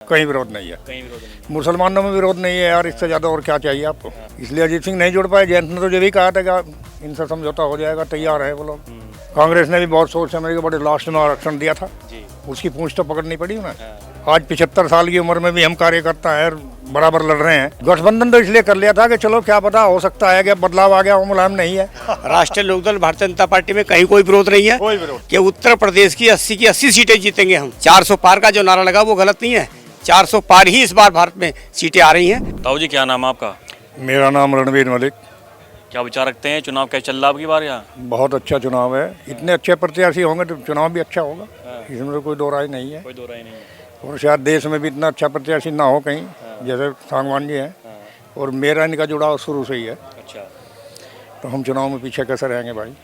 कहीं विरोध नहीं है, कहीं विरोध नहीं। मुसलमानों में विरोध नहीं है यार, इससे ज़्यादा और क्या चाहिए आपको। इसलिए अजीत सिंह नहीं जुड़ पाए। जयंत ने तो ये भी कहा था कि इनसे समझौता हो जाएगा, तैयार है वो लोग। कांग्रेस ने भी बहुत सोच समझ के बड़े लास्ट में आरक्षण दिया था, जी। उसकी पूंछ तो पकड़नी पड़ी उन्हें। आज 75 साल की उम्र में भी हम कार्यकर्ता हैं, बराबर लड़ रहे हैं। गठबंधन तो इसलिए कर लिया था कि चलो क्या पता हो सकता है कि बदलाव आ गया, वो मुलायम नहीं है। राष्ट्रीय लोकदल भारतीय जनता पार्टी में कहीं कोई विरोध नहीं है। कोई विरोध कि उत्तर प्रदेश की 80 की 80 सीटें जीतेंगे हम। 400 पार का जो नारा लगा वो गलत नहीं है। 400 पार ही इस बार भारत में सीटें आ रही हैं। ताऊ जी, क्या नाम है आपका? मेरा नाम रणवीर मलिक। क्या विचार रखते हैं, चुनाव कैसे चल रहा है आपकी बार यहाँ? बहुत अच्छा चुनाव है, इतने अच्छे प्रत्याशी होंगे तो चुनाव भी अच्छा होगा, इसमें तो कोई दो राय नहीं है। कोई दो राय नहीं है। और शायद देश में भी इतना अच्छा प्रत्याशी ना हो कहीं, जैसे सांगवान जी हैं। और मेरा इनका जुड़ाव शुरू से ही है, अच्छा। तो हम चुनाव में पीछे कैसे रहेंगे भाई।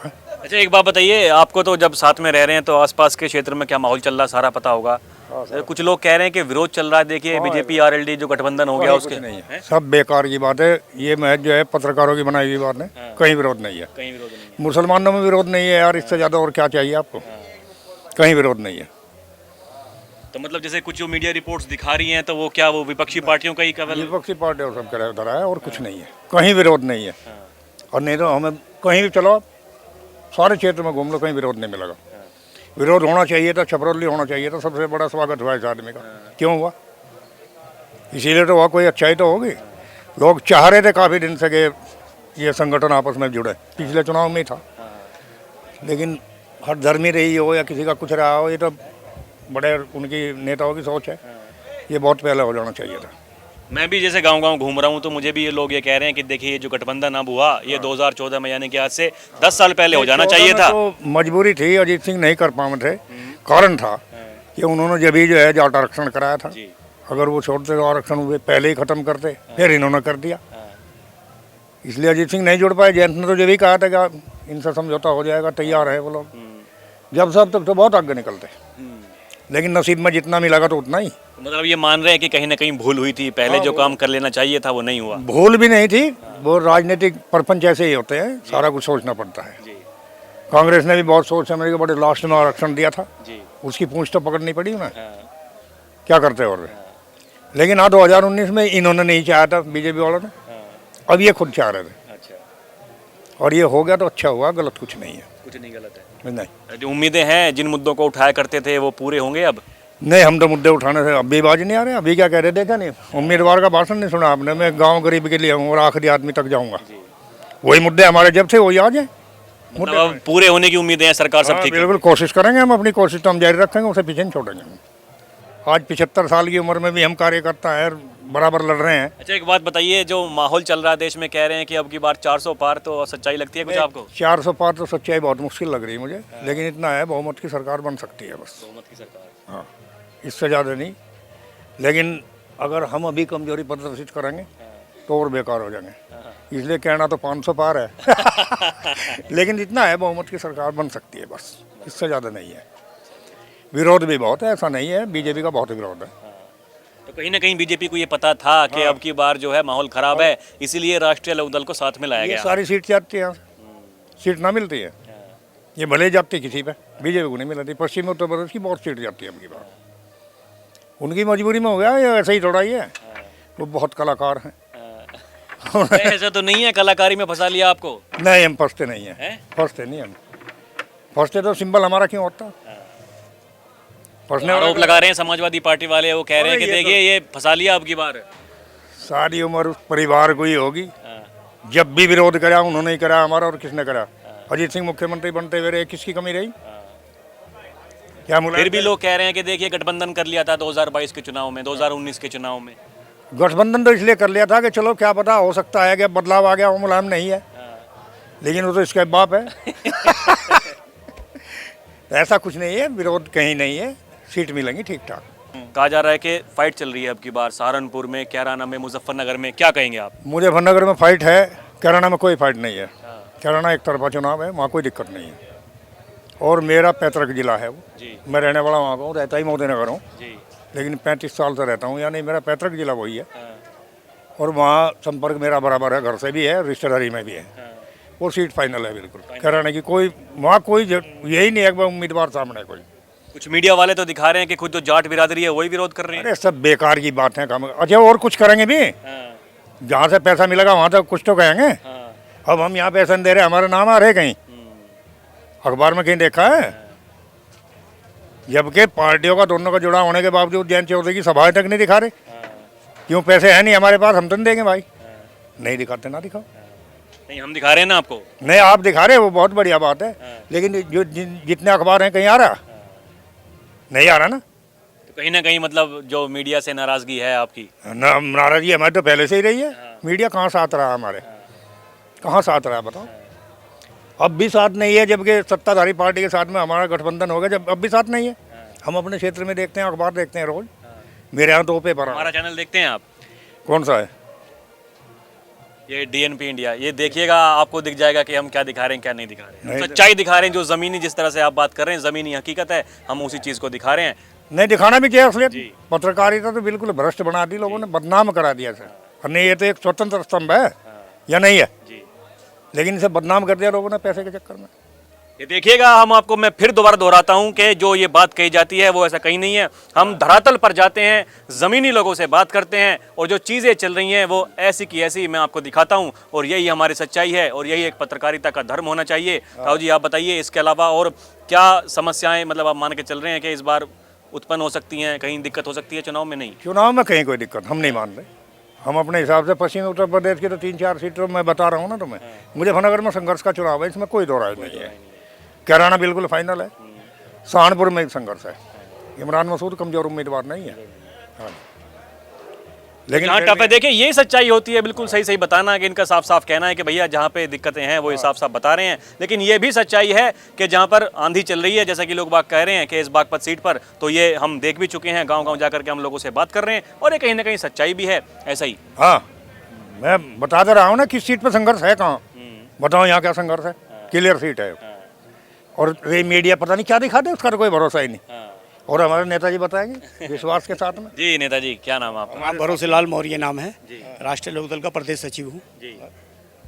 अच्छा, एक बात बताइए, आपको तो जब साथ में रह रहे हैं तो आसपास के क्षेत्र में क्या माहौल चल रहा है सारा पता होगा। कुछ लोग कह रहे हैं कि विरोध चल रहा है, देखिए बीजेपी आरएलडी जो गठबंधन हो गया उसके नहीं है, सब बेकार की बात है। ये महज जो है पत्रकारों की बनाई हुई बात है, कहीं विरोध नहीं है। कहीं विरोध नहीं। मुसलमानों में विरोध नहीं है यार, इससे ज़्यादा और क्या चाहिए आपको। कहीं विरोध नहीं है। तो मतलब जैसे कुछ जो मीडिया रिपोर्ट्स दिखा रही हैं तो वो क्या वो विपक्षी पार्टियों का ही केवल? विपक्षी पार्टी और सब करे उधर है, और कुछ नहीं है, कहीं विरोध नहीं है। और नहीं तो हमें कहीं भी चलो, सारे क्षेत्र में घूम लो, कहीं विरोध नहीं मिलेगा। विरोध होना चाहिए था, छपरौली होना चाहिए था, सबसे बड़ा स्वागत हुआ इस आदमी का। क्यों हुआ? इसीलिए तो हुआ, कोई अच्छाई तो होगी। लोग चाह रहे थे काफ़ी दिन से कि ये संगठन आपस में जुड़े, पिछले चुनाव में ही था। लेकिन हर धर्मी रही हो या किसी का कुछ रहा हो, ये तो बड़े उनकी नेताओं की सोच है, ये बहुत पहले हो जाना चाहिए था। मैं भी जैसे गांव-गांव घूम रहा हूं तो मुझे भी ये लोग ये कह रहे हैं कि देखिए ये जो गठबंधन अब हुआ ये 2014 में, यानी कि आज से 10 साल पहले हो जाना चाहिए था। तो मजबूरी थी, अजीत सिंह नहीं कर पाए थे। कारण था कि उन्होंने जब भी जो है जाट आरक्षण कराया था, अगर वो छोड़ते तो आरक्षण वे पहले ही खत्म करते, फिर इन्होंने कर दिया। इसलिए अजीत सिंह नहीं जुड़ पाए। जयंत ने तो ये भी कहा था कि इनसे समझौता हो जाएगा, तैयार है वो लोग। जब सब तक तो बहुत आगे निकलते, लेकिन नसीब में जितना मिलेगा तो उतना ही। मतलब ये मान रहे हैं कि कहीं ना कहीं भूल हुई थी, पहले जो काम कर लेना चाहिए था वो नहीं हुआ। भूल भी नहीं थी, वो राजनीतिक प्रपंच ऐसे ही होते हैं, सारा कुछ सोचना पड़ता है। कांग्रेस ने भी बहुत सोच समझ के बड़े लास्ट में आरक्षण दिया था, उसकी पूंछ तो पकड़नी पड़ी उन्हें। क्या करते और लेकिन हाँ, 2019 में इन्होंने नहीं चाहा था, बीजेपी वालों ने। अब ये खुद चाह रहे थे, और ये हो गया तो अच्छा हुआ, गलत कुछ नहीं है। कुछ नहीं गलत है। नहीं, जो उम्मीदें हैं, जिन मुद्दों को उठाया करते थे वो पूरे होंगे अब? नहीं, हम तो मुद्दे उठाने से अब भी बाज नहीं आ रहे। अभी क्या कह रहे, देखा नहीं, उम्मीदवार का भाषण नहीं सुना आपने। मैं गांव गरीब के लिए हूँ और आखिरी आदमी तक जाऊंगा। वही मुद्दे हमारे जब से वही आज है। मतलब अब पूरे होने की उम्मीदें हैं, सरकार सब ठीक है। बिल्कुल कोशिश करेंगे हम, अपनी कोशिश तो हम जारी रखेंगे, उसे पीछे नहीं छोड़ेंगे हम। आज 75 साल की उम्र में भी हम कार्यकर्ता हैं, बराबर लड़ रहे हैं। अच्छा, एक बात बताइए, जो माहौल चल रहा है देश में, कह रहे हैं कि अब की बार 400 पार, तो सच्चाई लगती है कुछ आपको? 400 पार तो सच्चाई बहुत मुश्किल लग रही है मुझे, लेकिन इतना है, बहुमत की सरकार बन सकती है बस। बहुमत की सरकार, हाँ, इससे ज़्यादा नहीं। लेकिन अगर हम अभी कमजोरी प्रदर्शित करेंगे तो और बेकार हो जाएंगे। इसलिए कहना तो 500 पार है लेकिन इतना है, बहुमत की सरकार बन सकती है बस, इससे ज़्यादा नहीं है। विरोध भी बहुत है, ऐसा नहीं है, बीजेपी का बहुत विरोध है। तो कहीं ना कहीं बीजेपी को ये पता था कि अब की बार जो है माहौल खराब है, इसीलिए राष्ट्रीय लोकदल को साथ में लाया ये गया। सारी सीट जाती है यहाँ से, सीट ना मिलती है, ये भले जाती किसी पे, बीजेपी को नहीं मिलती। पश्चिमी उत्तर प्रदेश की बहुत सीट जाती है अब की बार, उनकी मजबूरी में हो गया, ये ऐसा ही थोड़ा ही है। वो बहुत कलाकार हैं। ऐसा तो नहीं है कलाकारी में फंसा लिया आपको? नहीं, हम फंसते नहीं हैं, फंसते नहीं हम। फंसते तो सिंबल हमारा क्यों होता? फंसने आरोप लगा रहे हैं समाजवादी पार्टी वाले, वो कह रहे हैं कि देखिए ये फंसा लिया अब की बार। सारी उम्र उस परिवार को ही होगी, जब भी विरोध करा उन्होंने ही करा हमारा, और किसने करा? अजीत सिंह मुख्यमंत्री बनते हुए रहे, किसकी कमी रही? क्या फिर भी लोग कह रहे हैं कि देखिए गठबंधन कर लिया था 2022 के चुनाव में, 2019 के चुनाव में। गठबंधन तो इसलिए कर लिया था कि चलो क्या पता हो सकता है कि बदलाव आ गया, वो मुलायम नहीं है, लेकिन वो तो इसका बाप है ऐसा कुछ नहीं है, विरोध कहीं नहीं है, सीट मिलेंगी ठीक ठाक। कहा जा रहा है कि फाइट चल रही है अब की बार सहारनपुर में, कैराना में, मुजफ्फरनगर में, क्या कहेंगे आप? मुजफ्फरनगर में फाइट है, कैराना में कोई फाइट नहीं है। कैराना एक तरफा चुनाव है, वहाँ कोई दिक्कत नहीं है, और मेरा पैतृक जिला है वो। मैं रहने वाला वहाँ का हूँ, रहता ही मोदी नगर हूँ, लेकिन 35 साल से रहता हूँ, यानी मेरा पैतृक जिला वही है। और वहाँ संपर्क मेरा बराबर है, घर से भी है, रिश्तेदारी में भी है। वो सीट फाइनल है बिल्कुल कैराना की। कोई वहाँ कोई यही नहीं है कि उम्मीदवार सामने कोई कुछ मीडिया वाले तो दिखा रहे हैं कि खुद जो जाट बिरादरी है वही विरोध कर रहे हैं। अरे सब बेकार की बात है काम। अच्छा और कुछ करेंगे भी, हाँ, जहाँ से पैसा मिलेगा वहाँ तक कुछ तो कहेंगे। हाँ, अब हम यहाँ पैसा नहीं दे रहे, हमारा नाम आ रहे कहीं अखबार में कहीं देखा है? जबकि पार्टियों का दोनों का जुड़ाव होने के बावजूद जयंत चौधरी की सभाएं तक नहीं दिखा रहे। क्यों? पैसे हैं नहीं हमारे पास, हम तो नहीं देंगे भाई। नहीं दिखाते ना दिखाओ। नहीं हम दिखा रहे हैं ना आपको। नहीं आप दिखा रहे हो, वो बहुत बढ़िया बात है, लेकिन जो जितने अखबार हैं कहीं आ रहा? नहीं आ रहा ना। तो कहीं ना कहीं मतलब जो मीडिया से नाराजगी है आपकी। नाराजगी हमारी तो पहले से ही रही है। मीडिया कहाँ साथ रहा हमारे? कहाँ साथ रहा बताओ? अब भी साथ नहीं है, जबकि सत्ताधारी पार्टी के साथ में हमारा गठबंधन हो गया, जब अब भी साथ नहीं है। हम अपने क्षेत्र में देखते हैं, अखबार देखते हैं रोज। मेरे यहाँ 2 पेपर आ। हमारा चैनल देखते हैं आप? कौन सा है? ये डीएनपी इंडिया, ये देखिएगा आपको दिख जाएगा कि हम क्या दिखा रहे हैं क्या नहीं दिखा रहे हैं। नहीं, सच्चाई दिखा रहे हैं, जो ज़मीनी जिस तरह से आप बात कर रहे हैं ज़मीनी हकीकत है, हम उसी चीज़ को दिखा रहे हैं। नहीं दिखाना भी चाहिए असलियत। जी। पत्रकारिता तो बिल्कुल भ्रष्ट बना दी लोगों ने, बदनाम करा दिया सर। और नहीं ये तो एक स्वतंत्र स्तंभ है या नहीं है? जी, लेकिन इसे बदनाम कर दिया लोगों ने पैसे के चक्कर में। ये देखिएगा, मैं फिर दोबारा दोहराता हूं कि जो ये बात कही जाती है वो ऐसा कहीं नहीं है। हम धरातल पर जाते हैं, ज़मीनी लोगों से बात करते हैं और जो चीज़ें चल रही हैं वो ऐसी की ऐसी मैं आपको दिखाता हूं, और यही हमारी सच्चाई है और यही एक पत्रकारिता का धर्म होना चाहिए। ताऊ जी आप बताइए, इसके अलावा और क्या समस्याएं मतलब आप मान के चल रहे हैं कि इस बार उत्पन्न हो सकती हैं, कहीं दिक्कत हो सकती है चुनाव में? नहीं, चुनाव में कहीं कोई दिक्कत हम नहीं मान रहे। हम अपने हिसाब से पश्चिमी उत्तर प्रदेश की तो 3-4 सीटों में बता रहा हूँ ना तुम्हें। मुजफ्फरनगर में संघर्ष का चुनाव है, इसमें कोई दो राय नहीं है। कैराना बिल्कुल फाइनल है। सहारनपुर में सघर्ष है। इमरान मसूद कमजोर उम्मीदवार नहीं है। हाँ। लेकिन जहाँ टफ है, देखिए यही सच्चाई होती है, बिल्कुल सही सही बताना कि इनका साफ साफ कहना है कि भैया जहाँ पे दिक्कतें हैं वो ये साफ साफ बता रहे हैं। लेकिन ये भी सच्चाई है कि जहाँ पर आंधी चल रही है, जैसा कि लोग बाग कह रहे हैं कि इस बागपत सीट पर, तो ये हम देख भी चुके हैं, गाँव गाँव जाकर के हम लोगों से बात कर रहे हैं और ये कहीं ना कहीं सच्चाई भी है। ऐसा ही हाँ, मैं बता दे रहा हूँ ना किस सीट पर संघर्ष है। कहाँ बताओ यहाँ क्या संघर्ष है? क्लियर सीट है। और ये मीडिया पता नहीं क्या दिखाते, उसका तो कोई भरोसा ही नहीं। और हमारे नेताजी बताएंगे विश्वास के साथ में। जी नेताजी, क्या नाम है आपका? नाम भरोसेलाल मौर्य नाम है, राष्ट्रीय लोकदल का प्रदेश सचिव हूँ। जी,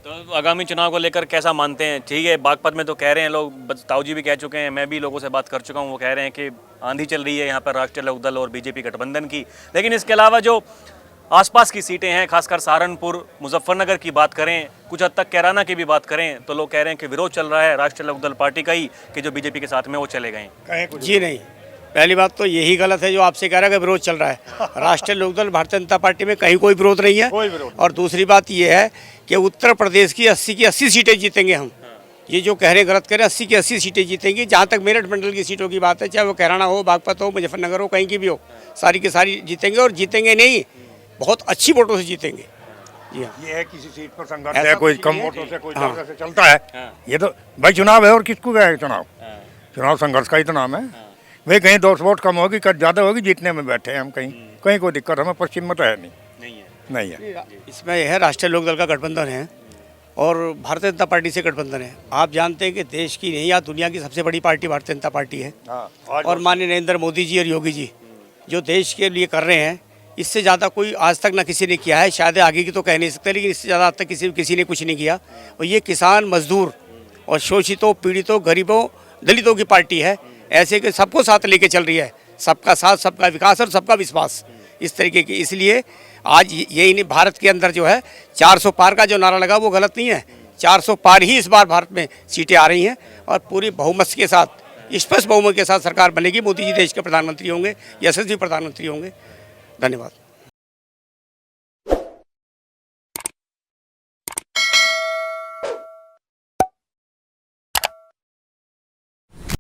तो आगामी चुनाव को लेकर कैसा मानते हैं? ठीक है, बागपत में तो कह रहे हैं लोग, ताऊ जी भी कह चुके हैं, मैं भी लोगों से बात कर चुका हूँ, वो कह रहे हैं कि आंधी चल रही है यहाँ पर राष्ट्रीय लोकदल और बीजेपी गठबंधन की। लेकिन इसके अलावा जो आसपास की सीटें हैं, खासकर सहारनपुर, मुजफ्फरनगर की बात करें, कुछ हद तक कैराना की भी बात करें, तो लोग कह रहे हैं कि विरोध चल रहा है राष्ट्रीय लोकदल पार्टी का ही, कि जो बीजेपी के साथ में वो चले गए। जी नहीं, पहली बात तो यही गलत है जो आपसे कह रहा है कि विरोध चल रहा है। राष्ट्रीय लोकदल भारतीय जनता पार्टी में कहीं कोई विरोध नहीं है। कोई विरोध। और दूसरी बात ये है कि उत्तर प्रदेश की 80 सीटें जीतेंगे हम। ये जो कह रहे हैं गलत कह रहे हैं, 80 की 80 सीटें जीतेंगी। जहाँ तक मेरठ मंडल की सीटों की बात है, चाहे वो कैराना हो, बागपत हो, मुजफ्फरनगर हो, कहीं की भी हो, सारी की सारी जीतेंगे। और जीतेंगे नहीं, बहुत अच्छी वोटों से जीतेंगे। जी हाँ, ये है किसी सीट पर संघर्ष ऐसा है, कोई कुछ कम नहीं है। वोटों से, कोई हाँ। ज़्यादा से चलता है। ये तो भाई चुनाव है, और किसको क्या है चुनाव? चुनाव संघर्ष का ही तो नाम है। भाई कहीं 2 वोट कम होगी, कहीं ज़्यादा होगी, जीतने में बैठे हैं हम। कहीं कहीं कोई दिक्कत हमें पश्चिम में तो है नहीं। नहीं है। इसमें यह है राष्ट्रीय लोकदल का गठबंधन है और भारतीय जनता पार्टी से गठबंधन है। आप जानते हैं कि देश की नहीं या दुनिया की सबसे बड़ी पार्टी भारतीय जनता पार्टी है। और माननीय नरेंद्र मोदी जी और योगी जी जो देश के लिए कर रहे हैं, इससे ज़्यादा कोई आज तक ना किसी ने किया है। शायद आगे की तो कह नहीं सकते, लेकिन इससे ज़्यादा आज तक किसी ने कुछ नहीं किया। और ये किसान, मजदूर और शोषितों, पीड़ितों, गरीबों, दलितों की पार्टी है। ऐसे कि सबको साथ लेके चल रही है, सबका साथ, सबका विकास और सबका विश्वास, इस तरीके की। इसलिए आज यही नहीं, भारत के अंदर जो है 400 पार का जो नारा लगा वो गलत नहीं है। 400 पार ही इस बार भारत में सीटें आ रही हैं और पूरी बहुमत के साथ, स्पष्ट बहुमत के साथ सरकार बनेगी। मोदी जी देश के प्रधानमंत्री होंगे, यशस्वी प्रधानमंत्री होंगे। धन्यवाद।